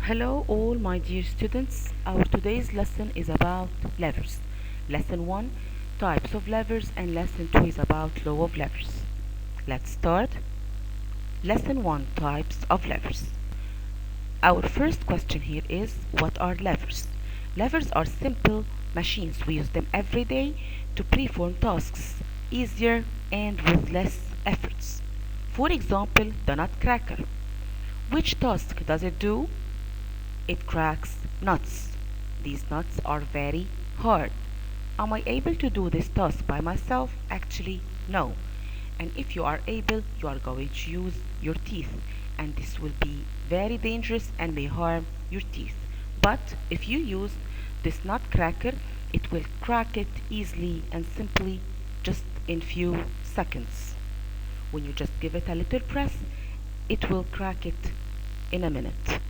Hello all my dear students, our today's lesson is about levers. Lesson 1, types of levers, and lesson 2 is about law of levers. Let's start. Lesson 1, types of levers. Our first question here is, what are levers? Levers are simple machines. We use them every day to perform tasks easier and with less efforts. For example, the nutcracker. Which task does it do? It cracks nuts. These nuts are very hard. Am I able to do this task by myself? Actually, no. And if you are able, you are going to use your teeth, and this will be very dangerous and may harm your teeth. But if you use this nutcracker, it will crack it easily and simply just in few seconds. When you just give it a little press, it will crack it in a minute.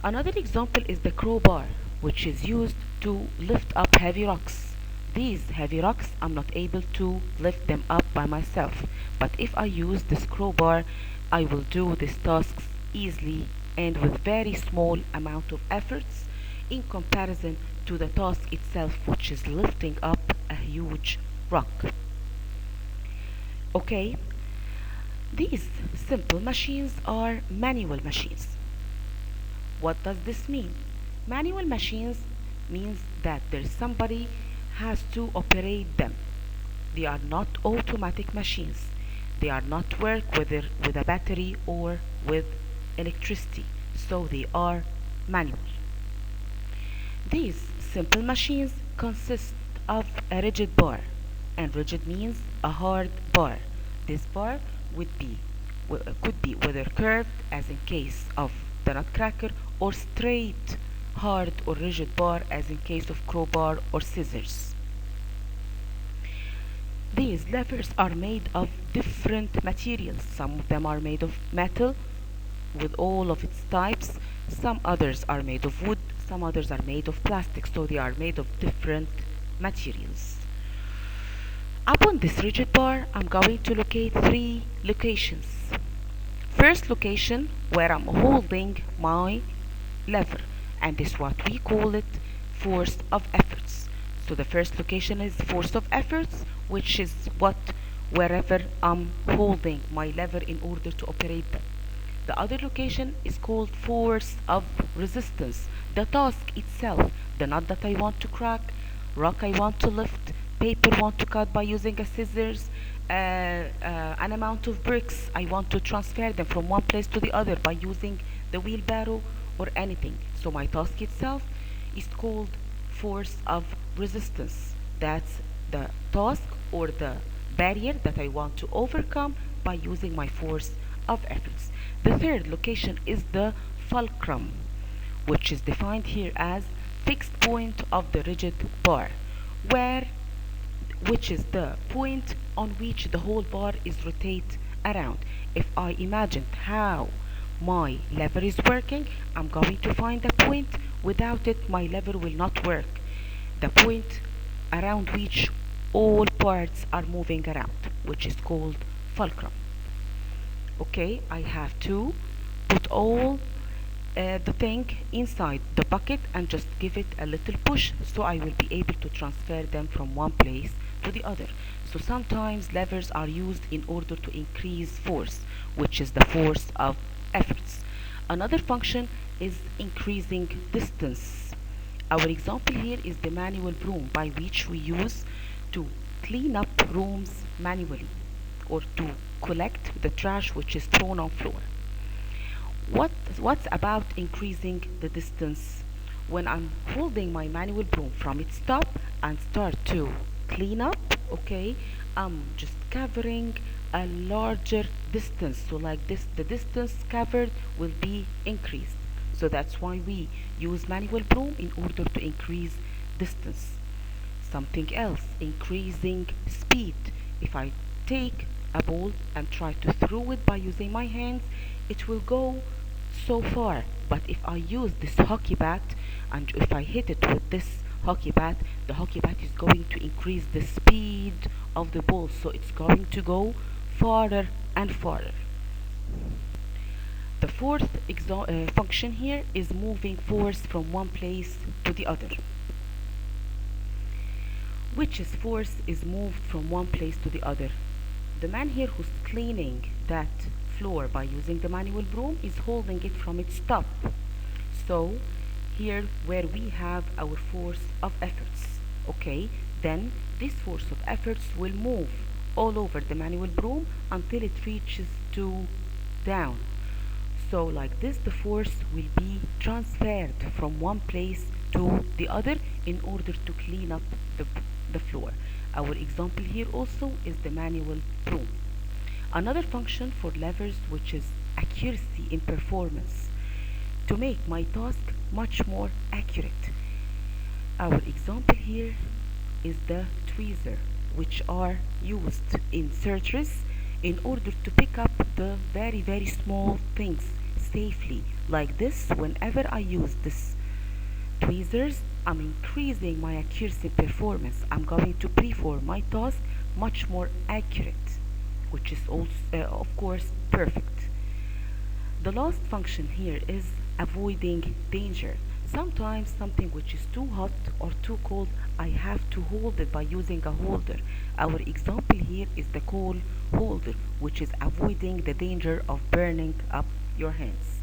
Another example is the crowbar, which is used to lift up heavy rocks. These heavy rocks, I'm not able to lift them up by myself, but if I use this crowbar, I will do these tasks easily and with very small amount of efforts in comparison to the task itself, which is lifting up a huge rock. Okay, these simple machines are manual machines. What does this mean? Manual machines means that there's somebody has to operate them. They are not automatic machines. They are not work whether with a battery or with electricity. So they are manual. These simple machines consist of a rigid bar, and rigid means a hard bar. This bar could be whether curved as in case of the nutcracker or straight, hard or rigid bar as in case of crowbar or scissors. These levers are made of different materials. Some of them are made of metal with all of its types. Some others are made of wood. Some others are made of plastic. So they are made of different materials. Upon this rigid bar, I'm going to locate three locations. First location where I'm holding my lever, and this is what we call it force of efforts. So the first location is force of efforts, which is wherever I'm holding my lever in order to operate them. The other location is called force of resistance, the task itself, the nut that I want to crack, rock I want to lift, paper want to cut by using a scissors, an amount of bricks I want to transfer them from one place to the other by using the wheelbarrow or anything. So my task itself is called force of resistance. That's the task or the barrier that I want to overcome by using my force of efforts. The third location is the fulcrum, which is defined here as fixed point of the rigid bar, which is the point on which the whole bar is rotate around. If I imagined how my lever is working, I'm going to find a point. Without it, my lever will not work. The point around which all parts are moving around, which is called fulcrum. Okay, I have to put all the thing inside the bucket and just give it a little push so I will be able to transfer them from one place to the other. So sometimes levers are used in order to increase force, which is the force of efforts. Another function is increasing distance. Our example here is the manual broom, by which we use to clean up rooms manually or to collect the trash which is thrown on floor. What's about increasing the distance? When I'm holding my manual broom from its top and start to clean up, okay, I'm just covering a larger distance. So like this, the distance covered will be increased. So that's why we use manual broom in order to increase distance. Something else, increasing speed. If I take a ball and try to throw it by using my hands, it will go so far. But if I use this hockey bat and if I hit it with this hockey bat, the hockey bat is going to increase the speed of the ball, so it's going to go farther and farther. The fourth function here is moving force from one place to the other. Which is force is moved from one place to the other? The man here who's cleaning that floor by using the manual broom is holding it from its top. So here where we have our force of efforts, okay, then this force of efforts will move all over the manual broom until it reaches to down. So like this, the force will be transferred from one place to the other in order to clean up the floor. Our example here also is the manual broom. Another function for levers, which is accuracy in performance, to make my task much more accurate. Our example here is the tweezer, which are used in surgeries in order to pick up the very small things safely. Like this, whenever I use this tweezers, I'm increasing my accuracy performance. I'm going to perform my task much more accurate, which is also of course perfect. The last function here is avoiding danger. Sometimes something which is too hot or too cold, I have to hold it by using a holder. Our example here is the coal holder, which is avoiding the danger of burning up your hands.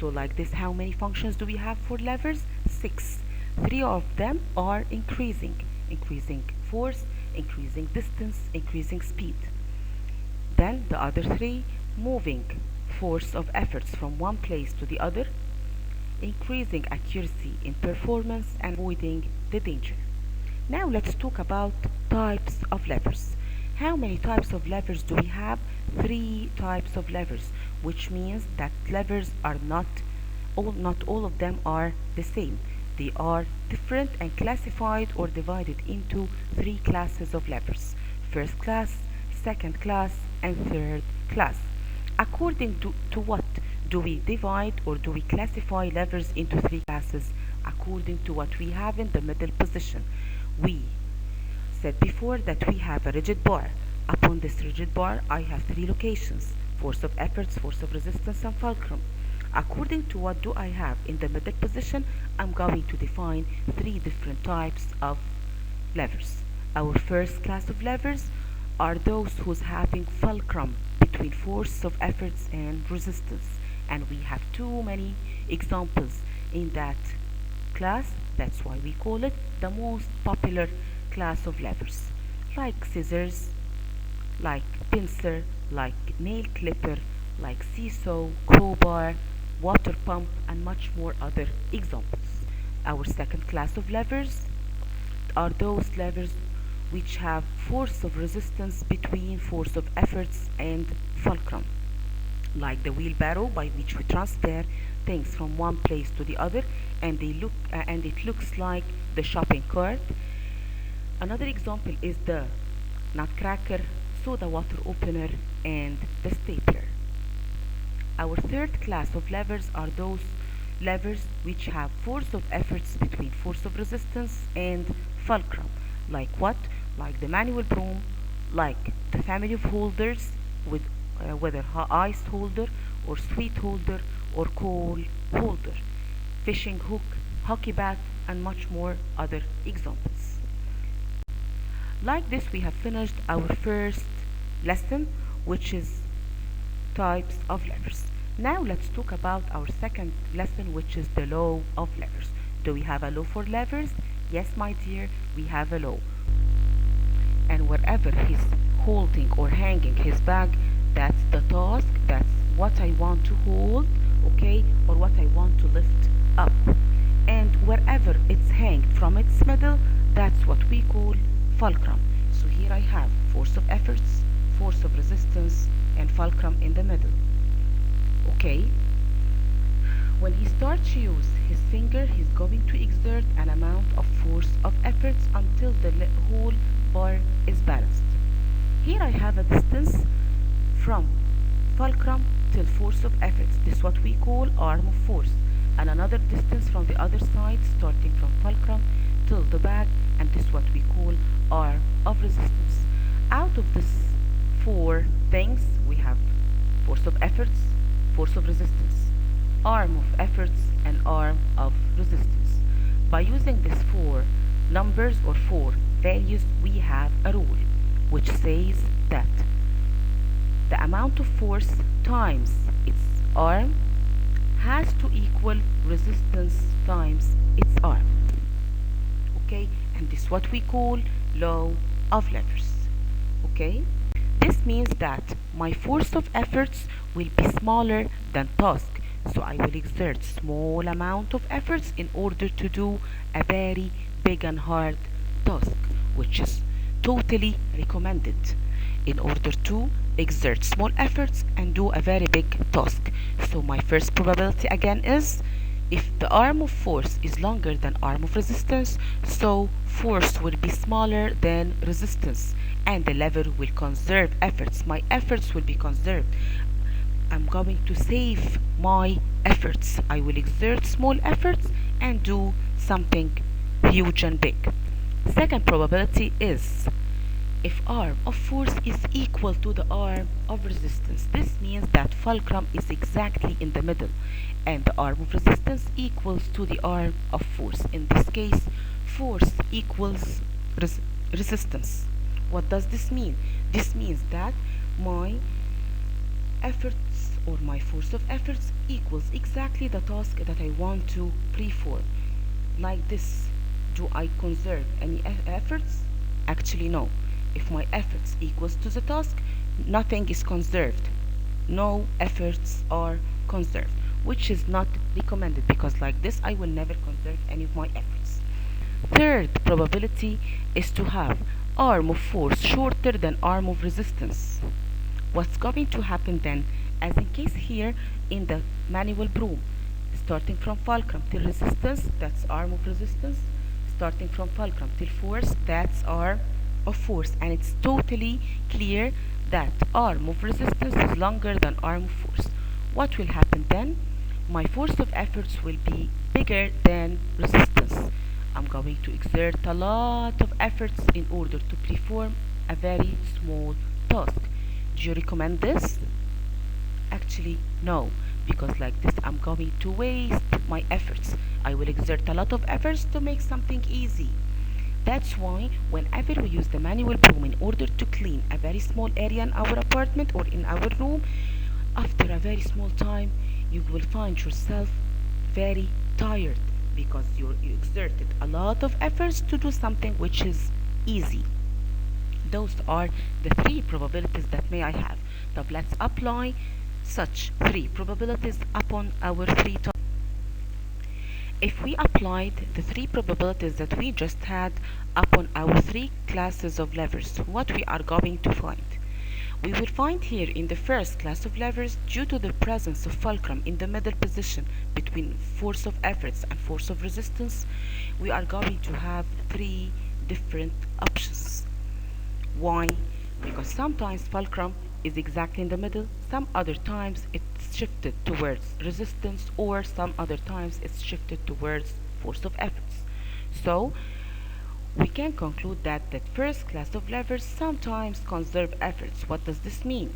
So like this, how many functions do we have for levers? 6. 3 of them are increasing force, increasing distance, increasing speed. Then the other 3, moving force of efforts from one place to the other, increasing accuracy in performance, and avoiding the danger. Now let's talk about types of levers. How many types of levers do we have? 3 types of levers, which means that levers are not all of them are the same. They are different and classified or divided into 3 classes of levers: first class, second class, and third class. According to what do we divide or do we classify levers into 3 classes? According to what we have in the middle position. We said before that we have a rigid bar. Upon this rigid bar, I have 3 locations: force of efforts, force of resistance, and fulcrum. According to what do I have in the middle position, I'm going to define 3 different types of levers. Our first class of levers are those who's having fulcrum between force of efforts and resistance, and we have too many examples in that class. That's why we call it the most popular class of levers, like scissors, like pincer, like nail clipper, like seesaw, crowbar, water pump, and much more other examples. Our second class of levers are those levers which have force of resistance between force of efforts and fulcrum, like the wheelbarrow, by which we transfer things from one place to the other, and it looks like the shopping cart. Another example is the nutcracker, soda water opener, and the stapler. Our third class of levers are those levers which have force of efforts between force of resistance and fulcrum. Like what? Like the manual broom, like the family of holders with whether ice holder or sweet holder or coal holder, fishing hook, hockey bat, and much more other examples. Like this, we have finished our first lesson, which is types of levers. Now let's talk about our second lesson, which is the law of levers. Do we have a law for levers? Yes, my dear, we have a law. And wherever he's holding or hanging his bag, that's the task, that's what I want to hold, okay, or what I want to lift up. And wherever it's hanged from its middle, that's what we call fulcrum. So here I have force of efforts, force of resistance, and fulcrum in the middle. Okay, when he starts to use his finger, he's going to exert an amount of force of efforts until the whole bar is balanced. Here I have a distance from fulcrum till force of efforts. This is what we call arm of force, and another distance from the other side starting from fulcrum till the bag, and this is what we call arm of resistance. Out of this 4 things, we have force of efforts, force of resistance, arm of efforts, and arm of resistance. By using these four numbers or four values, we have a rule which says that the amount of force times its arm has to equal resistance times its arm. Okay, and this is what we call law of levers. Okay, this means that my force of efforts will be smaller than task, so I will exert small amount of efforts in order to do a very big and hard task, which is totally recommended in order to exert small efforts and do a very big task. So my first probability again is if the arm of force is longer than arm of resistance, so force will be smaller than resistance and the lever will conserve efforts. My efforts will be conserved. I'm going to save my efforts. I will exert small efforts and do something huge and big. Second probability is if arm of force is equal to the arm of resistance. This means that fulcrum is exactly in the middle and the arm of resistance equals to the arm of force. In this case, force equals resistance. What does this mean? This means that my efforts or my force of efforts equals exactly the task that I want to perform. Like this, do I conserve any efforts? Actually no. If my efforts equals to the task, nothing is conserved. No efforts are conserved, which is not recommended because like this I will never conserve any of my efforts. Third probability is to have arm of force shorter than arm of resistance. What's going to happen then, as in case here in the manual broom, starting from fulcrum till resistance, that's arm of resistance, starting from fulcrum till force, that's arm of force, and it's totally clear that arm of resistance is longer than arm of force. What will happen then? My force of efforts will be bigger than resistance. I'm going to exert a lot of efforts in order to perform a very small task. Do you recommend this? Actually no, because like this I'm going to waste my efforts. I will exert a lot of efforts to make something easy. That's why whenever we use the manual broom in order to clean a very small area in our apartment or in our room, after a very small time you will find yourself very tired because you exerted a lot of efforts to do something which is easy. Those are the three probabilities that may I have. Now let's apply such three probabilities upon our three topics. If we applied the three probabilities that we just had upon our three classes of levers, what we are going to find? We will find here in the first class of levers, due to the presence of fulcrum in the middle position between force of efforts and force of resistance, we are going to have three different options. Why? Because sometimes fulcrum is exactly in the middle, some other times it's shifted towards resistance, or some other times it's shifted towards force of efforts. So we can conclude that the first class of levers sometimes conserve efforts. What does this mean?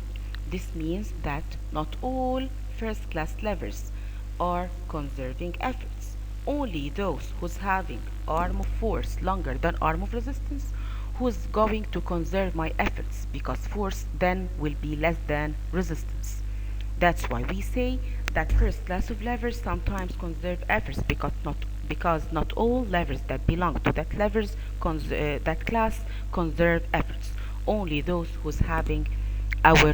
This means that not all first class levers are conserving efforts. Only those who's having arm of force longer than arm of resistance who's going to conserve my efforts, because force then will be less than resistance. That's why we say that first class of levers sometimes conserve efforts, because not all levers that belong to that class conserve efforts. Only those who's having our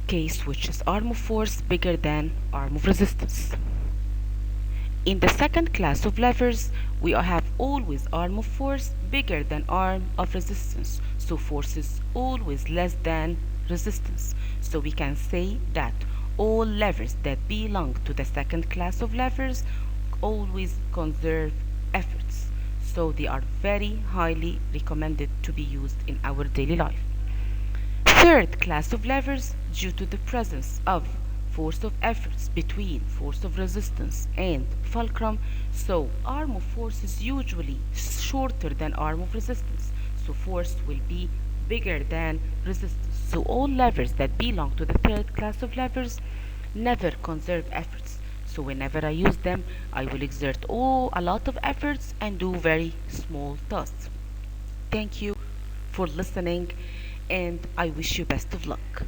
case, which is arm of force bigger than arm of resistance. In the second class of levers, we have always arm of force bigger than arm of resistance, so force is always less than resistance. So we can say that all levers that belong to the second class of levers always conserve efforts, so they are very highly recommended to be used in our daily life. Third class of levers, due to the presence of force of efforts between force of resistance and fulcrum, so arm of force is usually shorter than arm of resistance, so force will be bigger than resistance. So all levers that belong to the third class of levers never conserve efforts. So whenever I use them, I will exert a lot of efforts and do very small tasks. Thank you for listening, and I wish you best of luck.